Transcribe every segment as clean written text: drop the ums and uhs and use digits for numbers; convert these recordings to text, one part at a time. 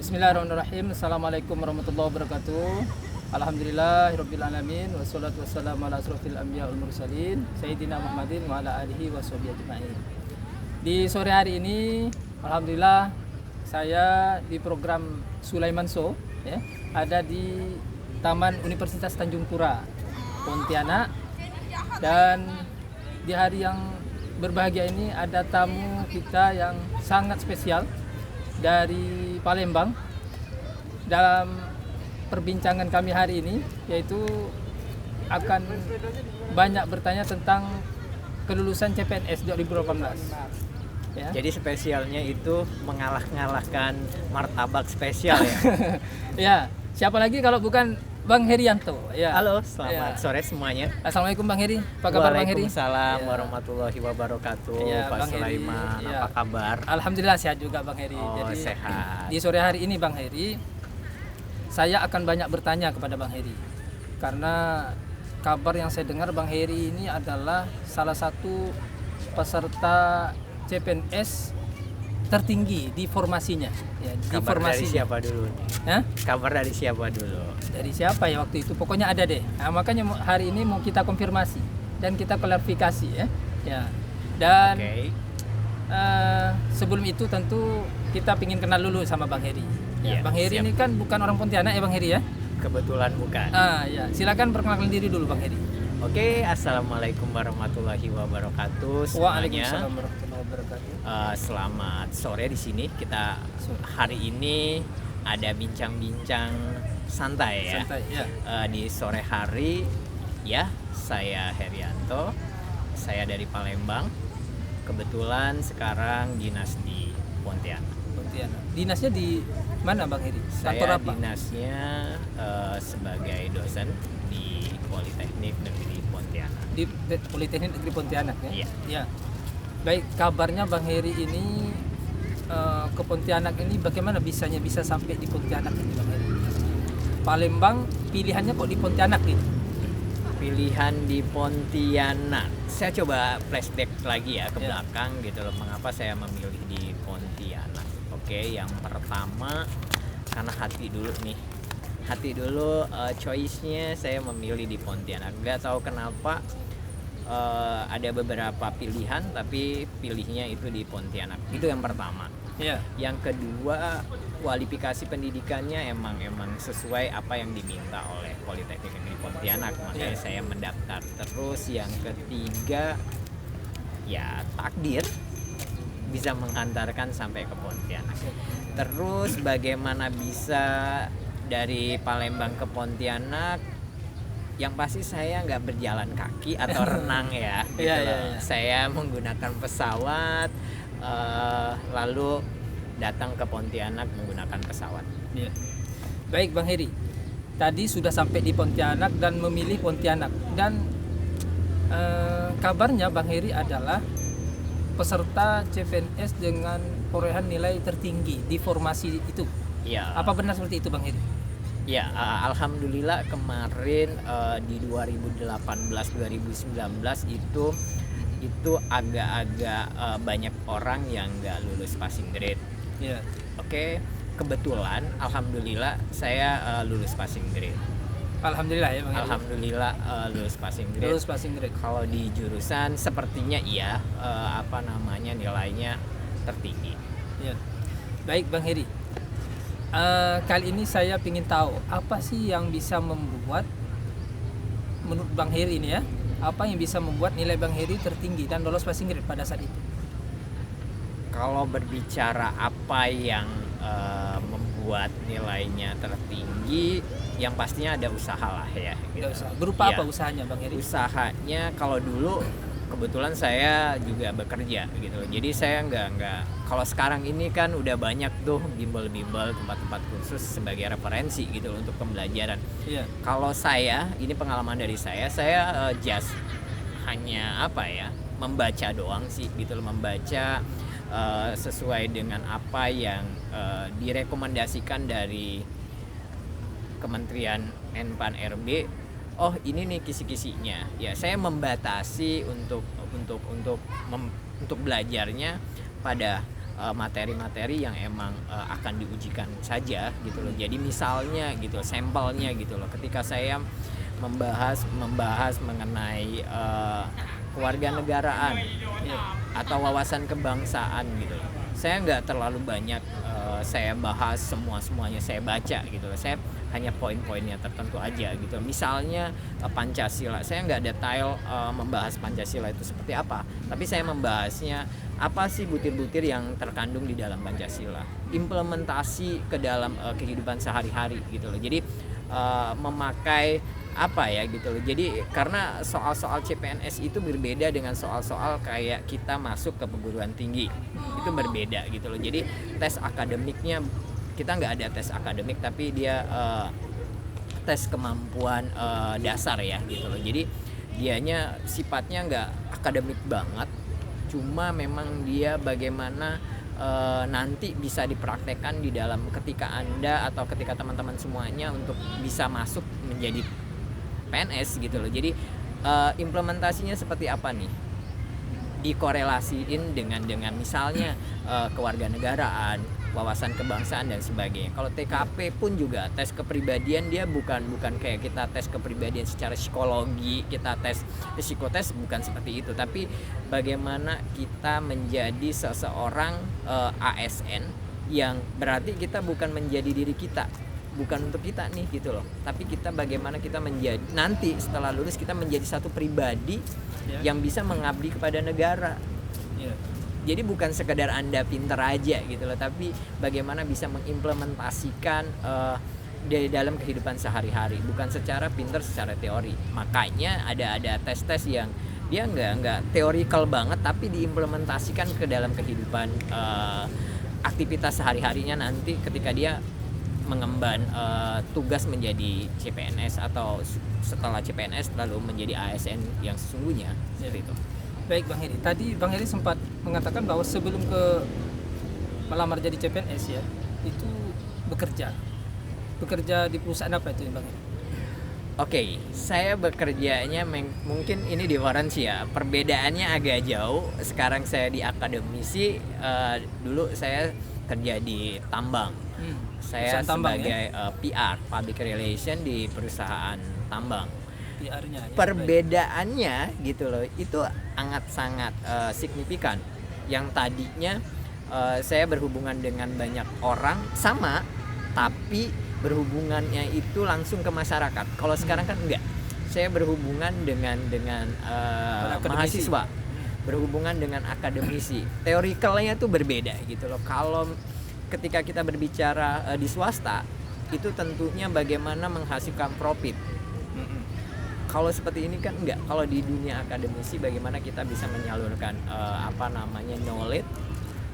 Bismillahirrahmanirrahim. Assalamualaikum warahmatullahi wabarakatuh. Alhamdulillahirabbil alamin wassalatu wassalamu ala asrofil anbiya wal mursalin sayyidina Muhammadin wa ala alihi washabihi ajmain. Di sore hari ini alhamdulillah saya di program Sulaiman Show ya, ada di Taman Universitas Tanjung Pura, Pontianak, dan di hari yang berbahagia ini ada tamu kita yang sangat spesial dari Palembang. Dalam perbincangan kami hari ini yaitu akan banyak bertanya tentang kelulusan CPNS 2018 ya. Jadi spesialnya itu mengalah-ngalahkan martabak spesial ya. Ya, siapa lagi kalau bukan Bang Herianto ya. Halo, selamat sore semuanya. Assalamualaikum Bang Heri, apa kabar Bang Heri? Waalaikumsalam warahmatullahi wabarakatuh. Ya, Pak Bang Heri. Sulaiman, Ya. apa kabar? Alhamdulillah sehat juga Bang Heri. Oh, sehat. Di sore hari ini Bang Heri, saya akan banyak bertanya kepada Bang Heri karena kabar yang saya dengar Bang Heri ini adalah salah satu peserta CPNS tertinggi di formasinya ya, di Kabar dari formasinya. siapa dulu nih? Hah? Kabar dari siapa dulu? Dari siapa ya waktu itu? Pokoknya ada deh. Nah, makanya hari ini mau kita konfirmasi dan kita klarifikasi ya. Ya. Dan Oke. sebelum itu tentu kita ingin kenal dulu sama Bang Heri. Ya, Iya, Bang Heri siap. ini kan bukan orang Pontianak ya Bang Heri ya? Kebetulan bukan. Ya, silakan perkenalkan diri dulu Bang Heri. Oke, assalamualaikum warahmatullahi wabarakatuh semuanya. Waalaikumsalam warahmatullahi wabarakatuh. Selamat sore di sini. Kita hari ini ada bincang-bincang santai ya. Santai ya. Di sore hari ya, saya Herianto, saya dari Palembang. Kebetulan sekarang dinas di Pontianak. Pontianak. Dinasnya di mana Bang Heri? Saya Kantor apa? dinasnya sebagai dosen di Politeknik Negeri Pontianak. Di Politeknik Negeri Pontianak ya. Iya. Ya. Baik, kabarnya Bang Heri ini ke Pontianak ini bagaimana bisa sampai di Pontianak ini Bang Heri? Palembang pilihannya kok di Pontianak gitu. Pilihan di Pontianak. Saya coba flashback lagi ya ke Ya. belakang gitu loh, mengapa saya memilih di Pontianak. Oke, yang pertama karena hati dulu nih. Hati dulu, choice-nya saya memilih di Pontianak. Gak tahu kenapa, ada beberapa pilihan tapi pilihnya itu di Pontianak. Itu yang pertama. Iya. Yang kedua, kualifikasi pendidikannya emang sesuai apa yang diminta oleh Politeknik Negeri Pontianak, makanya saya mendaftar. Terus yang ketiga, ya takdir bisa menghantarkan sampai ke Pontianak. Terus bagaimana bisa dari Palembang ke Pontianak? Yang pasti saya nggak berjalan kaki atau renang ya gitu Iya, loh. iya. Saya menggunakan pesawat, lalu datang ke Pontianak menggunakan pesawat. Iya. Baik Bang Heri. Tadi sudah sampai di Pontianak dan memilih Pontianak dan kabarnya Bang Heri adalah peserta CPNS dengan perolehan nilai tertinggi di formasi itu. Ya, Apa benar seperti itu Bang Heri? ya, alhamdulillah kemarin di 2018-2019 itu agak-agak banyak orang yang nggak lulus passing grade. Iya. Oke, kebetulan alhamdulillah saya lulus passing grade. Alhamdulillah ya Bang Heri. Alhamdulillah lulus passing grade. Lulus passing grade. Kalau di jurusan sepertinya iya, nilainya tertinggi. Ya. Baik Bang Heri. Kali ini saya ingin tahu apa sih yang bisa membuat menurut Bang Heri ini ya, apa yang bisa membuat nilai Bang Heri tertinggi dan lolos passing grade pada saat itu? Kalau berbicara apa yang membuat nilainya tertinggi, yang pastinya ada usaha lah ya. Gitu. Nggak usah. Berupa Ya, apa usahanya Bang Heri? usahanya kalau dulu kebetulan saya juga bekerja gitu. Jadi saya nggak kalau sekarang ini kan udah banyak tuh bimbel-bimbel tempat-tempat khusus sebagai referensi gitu untuk pembelajaran. Iya. Kalau saya, ini pengalaman dari saya just hanya membaca doang sih gitu loh, membaca sesuai dengan apa yang direkomendasikan dari Kementerian Enpan RB. Oh, ini nih kisi-kisinya. Ya, saya membatasi untuk belajarnya pada materi-materi yang emang akan diujikan saja gitu loh. Jadi misalnya gitu, sampelnya gitu loh, ketika saya membahas mengenai kewarganegaraan atau wawasan kebangsaan gitu loh, saya nggak terlalu banyak saya bahas semuanya saya baca gitu loh. Saya hanya poin-poinnya tertentu aja gitu. Misalnya Pancasila, saya nggak detail membahas Pancasila itu seperti apa, tapi saya membahasnya apa sih butir-butir yang terkandung di dalam Pancasila, implementasi ke dalam kehidupan sehari-hari gitu loh. Jadi memakai apa ya gitu loh. Jadi karena soal-soal CPNS itu berbeda dengan soal-soal kayak kita masuk ke perguruan tinggi, itu berbeda gitu loh. Jadi tes akademiknya, kita nggak ada tes akademik, tapi dia tes kemampuan dasar ya gitu loh. Jadi dianya sifatnya nggak akademik banget, cuma memang dia bagaimana nanti bisa dipraktekkan di dalam ketika Anda atau ketika teman-teman semuanya untuk bisa masuk menjadi PNS gitu loh. Jadi implementasinya seperti apa nih? Dikorelasiin dengan misalnya kewarganegaraan, wawasan kebangsaan dan sebagainya. Kalau TKP pun juga tes kepribadian, dia bukan kayak kita tes kepribadian secara psikologi, kita tes psikotes, bukan seperti itu, tapi bagaimana kita menjadi seseorang ASN yang berarti kita bukan menjadi diri kita, bukan untuk kita nih gitu loh, tapi kita bagaimana kita menjadi nanti setelah lulus kita menjadi satu pribadi yang bisa mengabdi kepada negara. Jadi bukan sekedar Anda pintar aja gitu loh, tapi bagaimana bisa mengimplementasikan di dalam kehidupan sehari-hari, bukan secara pintar secara teori. Makanya ada tes-tes yang dia nggak teorikal banget, tapi diimplementasikan ke dalam kehidupan aktivitas sehari-harinya nanti ketika dia mengemban tugas menjadi CPNS atau setelah CPNS lalu menjadi ASN yang sesungguhnya seperti itu. Baik Bang Heri, tadi Bang Heri sempat mengatakan bahwa sebelum melamar jadi CPNS ya, itu bekerja di perusahaan apa itu Bang Heri? Oke, saya bekerjanya mungkin ini di Waransi ya, perbedaannya agak jauh. Sekarang saya di akademisi, dulu saya kerja di tambang. Saya sebagai PR, Public Relation di perusahaan tambang. PR-nya, ya, perbedaannya baik. Gitu loh, itu sangat signifikan. Yang tadinya saya berhubungan dengan banyak orang sama, tapi berhubungannya itu langsung ke masyarakat. Kalau sekarang kan enggak. Saya berhubungan dengan mahasiswa, berhubungan dengan akademisi. Teorikalnya tuh berbeda gitu loh. Kalau ketika kita berbicara di swasta, itu tentunya bagaimana menghasilkan profit. Kalau seperti ini kan enggak. Kalau di dunia akademisi, bagaimana kita bisa menyalurkan knowledge,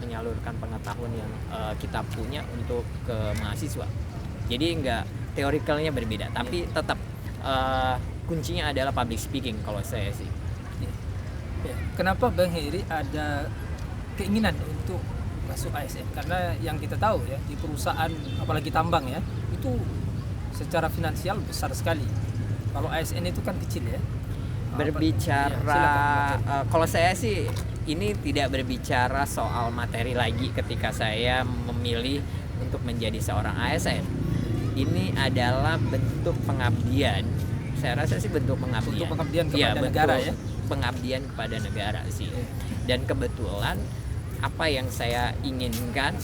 menyalurkan pengetahuan yang kita punya untuk ke mahasiswa. Jadi enggak, teorikalnya berbeda, tapi tetap kuncinya adalah public speaking kalau saya sih. Ya. Kenapa Bang Heri ada keinginan untuk masuk ASN? Karena yang kita tahu ya, di perusahaan apalagi tambang ya, itu secara finansial besar sekali. Kalau ASN itu kan kecil ya. Berbicara kalau saya sih ini tidak berbicara soal materi lagi ketika saya memilih untuk menjadi seorang ASN. Ini adalah bentuk pengabdian. Saya rasa sih bentuk pengabdian. Bentuk pengabdian kepada negara ya. Pengabdian kepada negara sih. Dan kebetulan apa yang saya inginkan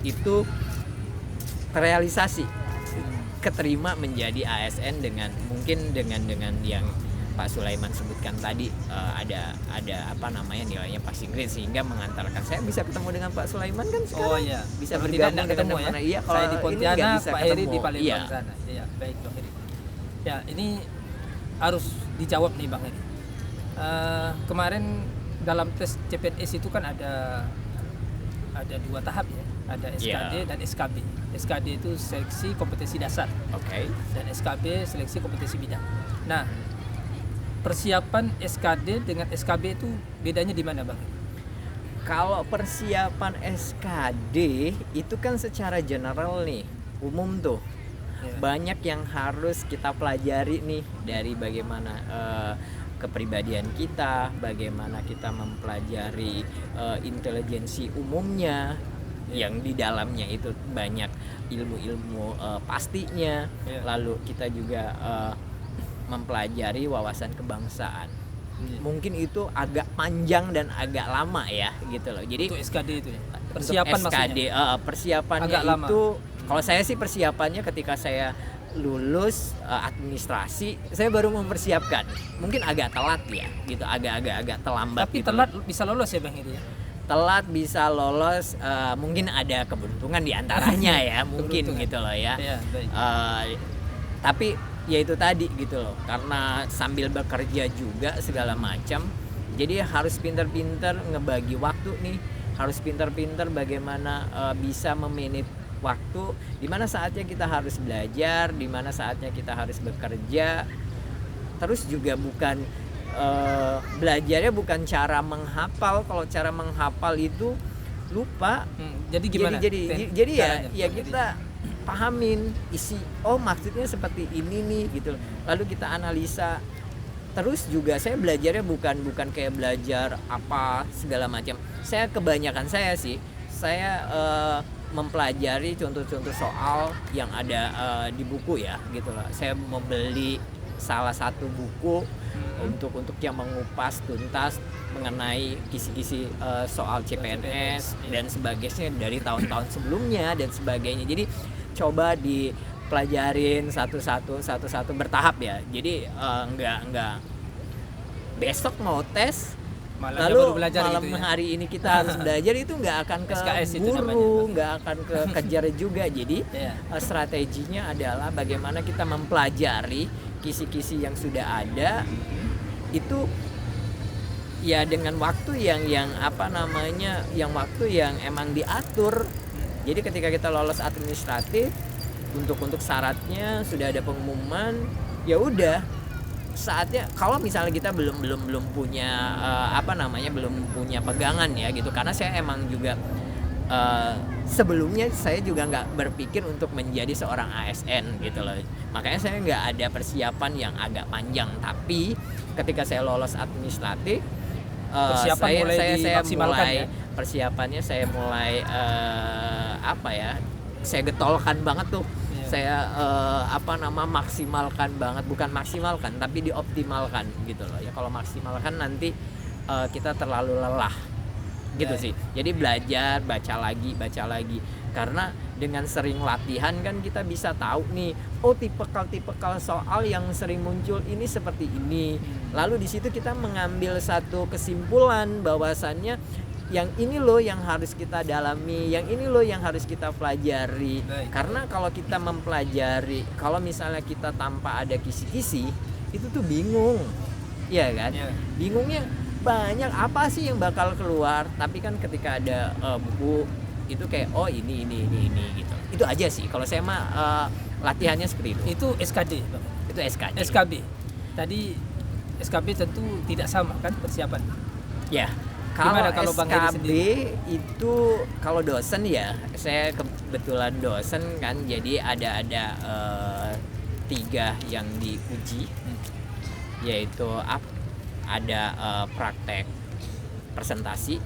itu terrealisasi. Keterima menjadi ASN dengan yang Pak Sulaiman sebutkan tadi, ada nilainya passing grade sehingga mengantarkan saya bisa ketemu dengan Pak Sulaiman kan sekarang. Bisa bergabung dengan mana? Iya, kalau saya di Pontianak, Pak Heri di Palembang iya. sana. Iya, baik Bang Heri. Ya, ini harus dijawab nih Bang Heri. Kemarin dalam tes CPNS itu kan ada 2 tahap ya. Ada SKD dan SKB. SKD itu seleksi kompetensi dasar. Oke. Dan SKB seleksi kompetensi bidang. Nah, persiapan SKD dengan SKB itu bedanya di mana Bang? Kalau persiapan SKD itu kan secara general nih, umum tuh. Banyak yang harus kita pelajari nih, dari bagaimana kepribadian kita, bagaimana kita mempelajari intelijensi umumnya yang di dalamnya itu banyak ilmu-ilmu pastinya. Lalu kita juga mempelajari wawasan kebangsaan. Mungkin itu agak panjang dan agak lama ya gitu loh. Jadi untuk SKD itu ya. Persiapan SKD, maksudnya. Persiapannya Agak lama. itu kalau saya sih persiapannya ketika saya lulus administrasi, saya baru mempersiapkan. Mungkin agak telat ya gitu, agak terlambat. Tapi gitu telat loh. bisa lolos ya Bang Hedi ya. Telat bisa lolos, mungkin ada keberuntungan di antaranya ya, mungkin gitu loh ya. Iya, baik. Tapi ya itu tadi gitu loh, karena sambil bekerja juga segala macam, jadi harus pintar-pintar ngebagi waktu nih, harus pintar-pintar bagaimana bisa memanage waktu, di mana saatnya kita harus belajar, di mana saatnya kita harus bekerja. Terus juga bukan belajarnya bukan cara menghafal. Kalau cara menghafal itu lupa. Jadi gimana? Jadi ya kita pahamin isi, oh maksudnya seperti ini nih gitu. Lalu kita analisa. Terus juga saya belajarnya bukan kayak belajar apa segala macam. Kebanyakan saya mempelajari contoh-contoh soal yang ada di buku ya gitu loh. Saya membeli salah satu buku untuk yang mengupas tuntas mengenai kisi-kisi soal CPNS dan sebagainya dari tahun-tahun sebelumnya dan sebagainya. Jadi coba dipelajarin satu-satu bertahap ya. Jadi enggak besok mau tes lalu malam gitu ya? Hari ini kita harus belajar, itu nggak akan ke guru, nggak akan kejar juga. Jadi strateginya adalah bagaimana kita mempelajari kisi-kisi yang sudah ada itu ya dengan waktu yang waktu yang emang diatur. Jadi ketika kita lolos administratif, untuk syaratnya sudah ada pengumuman, ya udah saatnya, kalau misalnya kita belum punya belum punya pegangan ya gitu, karena saya emang juga sebelumnya saya juga nggak berpikir untuk menjadi seorang ASN gitu loh, makanya saya nggak ada persiapan yang agak panjang. Tapi ketika saya lolos administratif, persiapannya saya mulai saya getolkan banget tuh. Saya maksimalkan banget, bukan maksimalkan tapi dioptimalkan gitu loh ya. Kalau maksimalkan nanti kita terlalu lelah gitu sih. Jadi belajar, baca lagi karena dengan sering latihan kan kita bisa tahu nih, oh tipikal soal yang sering muncul ini seperti ini. Lalu di situ kita mengambil satu kesimpulan bahwasannya yang ini loh yang harus kita dalami, yang ini loh yang harus kita pelajari. Karena kalau kita mempelajari, kalau misalnya kita tanpa ada kisi-kisi, itu tuh bingung, ya kan? Bingungnya banyak, apa sih yang bakal keluar. Tapi kan ketika ada buku itu kayak oh ini gitu. Itu aja sih. Kalau saya mah latihannya seperti itu. Itu SKD, Bang. Itu SKD. SKB. Tadi SKB tentu tidak sama kan persiapan. Ya. Kalau SKB itu kalau dosen ya, saya kebetulan dosen kan, jadi ada 3 yang diuji, yaitu ada praktek presentasi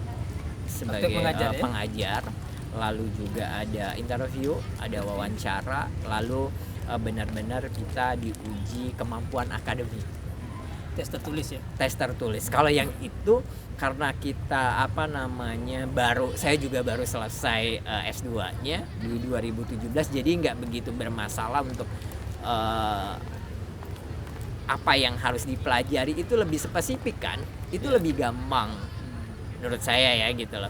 sebagai pengajar, lalu juga ada interview, ada wawancara, lalu benar-benar kita diuji kemampuan akademik. Tes tertulis ya? Tes tertulis. Kalau yang itu karena kita saya juga baru selesai S2-nya di 2017, jadi nggak begitu bermasalah untuk apa yang harus dipelajari itu lebih spesifik kan, itu lebih gampang menurut saya ya gitu loh.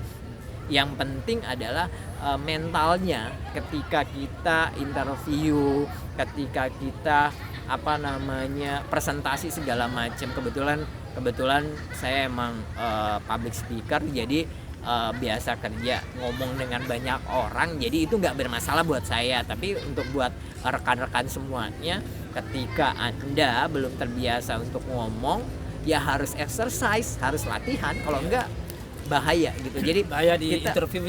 Yang penting adalah mentalnya ketika kita interview, ketika kita presentasi segala macam. Kebetulan saya emang public speaker, jadi biasa kerja ngomong dengan banyak orang, jadi itu nggak bermasalah buat saya. Tapi untuk buat rekan-rekan semuanya, ketika Anda belum terbiasa untuk ngomong, ya harus exercise, harus latihan. Kalau enggak bahaya gitu. Jadi bahaya di interview